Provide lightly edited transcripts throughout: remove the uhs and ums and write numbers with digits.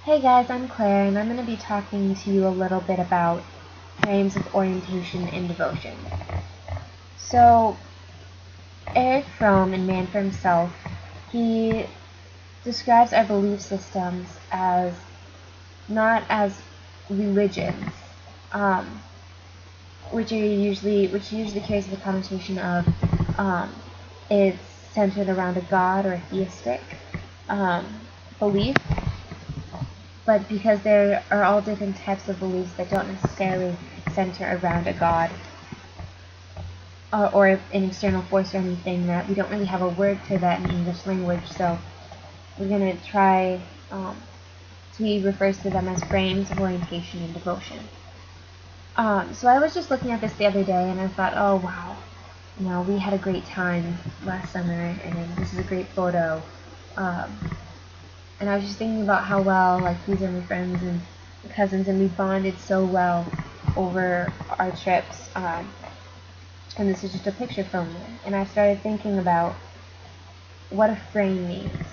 Hey guys, I'm Claire, and I'm going to be talking to you a little bit about frames of orientation in devotion. So, Erich Fromm, in Man for Himself, he describes our belief systems as not as religions, which usually carries the connotation of it's centered around a god or a theistic belief. But because there are all different types of beliefs that don't necessarily center around a god or an external force or anything, that we don't really have a word for that in English language, so we're going to try he refers to them as frames of orientation and devotion. So I was just looking at this the other day and I thought, oh wow, we had a great time last summer and this is a great photo. And I was just thinking about how well, these are my friends and cousins, and we bonded so well over our trips. And this is just a picture from them. And I started thinking about what a frame means.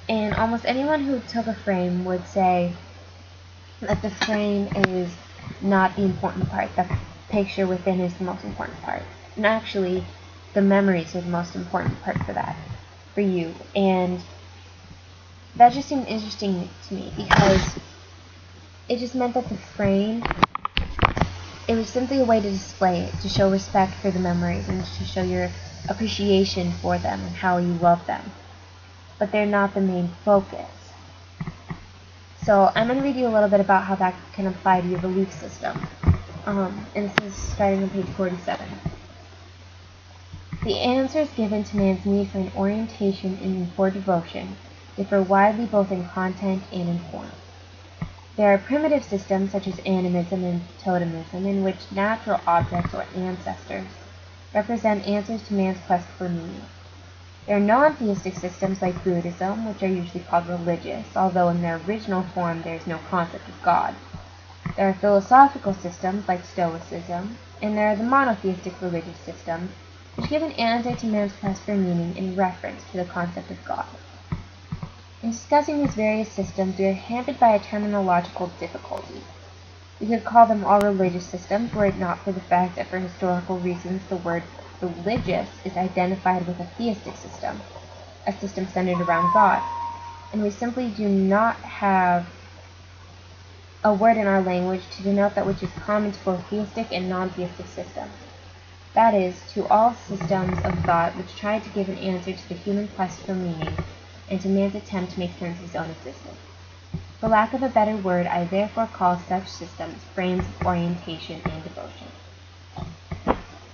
And almost anyone who took a frame would say that the frame is not the important part. The picture within is the most important part. And actually, the memories are the most important part for you. And that just seemed interesting to me because it just meant that the frame, it was simply a way to display it, to show respect for the memories and to show your appreciation for them and how you love them. But they're not the main focus. So I'm going to read you a little bit about how that can apply to your belief system. And this is starting on page 47. The answers given to man's need for an orientation and for devotion differ widely both in content and in form. There are primitive systems such as animism and totemism in which natural objects or ancestors represent answers to man's quest for meaning. There are non-theistic systems like Buddhism, which are usually called religious, although in their original form there is no concept of God. There are philosophical systems like Stoicism, and there are the monotheistic religious systems, which give an answer to man's quest for meaning in reference to the concept of God. In discussing these various systems, we are hampered by a terminological difficulty. We could call them all religious systems were it not for the fact that for historical reasons the word religious is identified with a theistic system, a system centered around God, and we simply do not have a word in our language to denote that which is common to both theistic and non-theistic systems. That is, to all systems of thought which try to give an answer to the human quest for meaning and to man's attempt to make sense of his own existence. For lack of a better word, I therefore call such systems frames of orientation and devotion.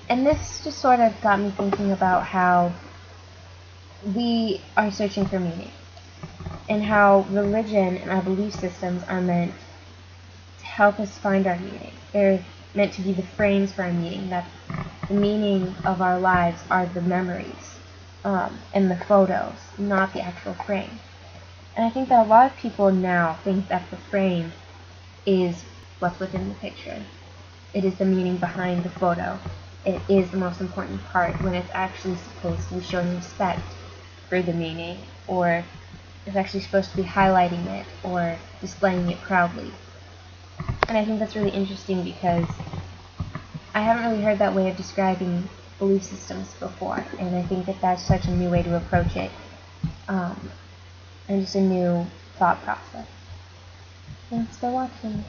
And this just sort of got me thinking about how we are searching for meaning, and how religion and our belief systems are meant to help us find our meaning. They're meant to be the frames for our meaning, that the meaning of our lives are the memories and the photos, not the actual frame. And I think that a lot of people now think that the frame is what's within the picture. It is the meaning behind the photo. It is the most important part, when it's actually supposed to be showing respect for the meaning, or it's actually supposed to be highlighting it or displaying it proudly. And I think that's really interesting because I haven't really heard that way of describing belief systems before, and I think that that's such a new way to approach it, and just a new thought process. Thanks for watching.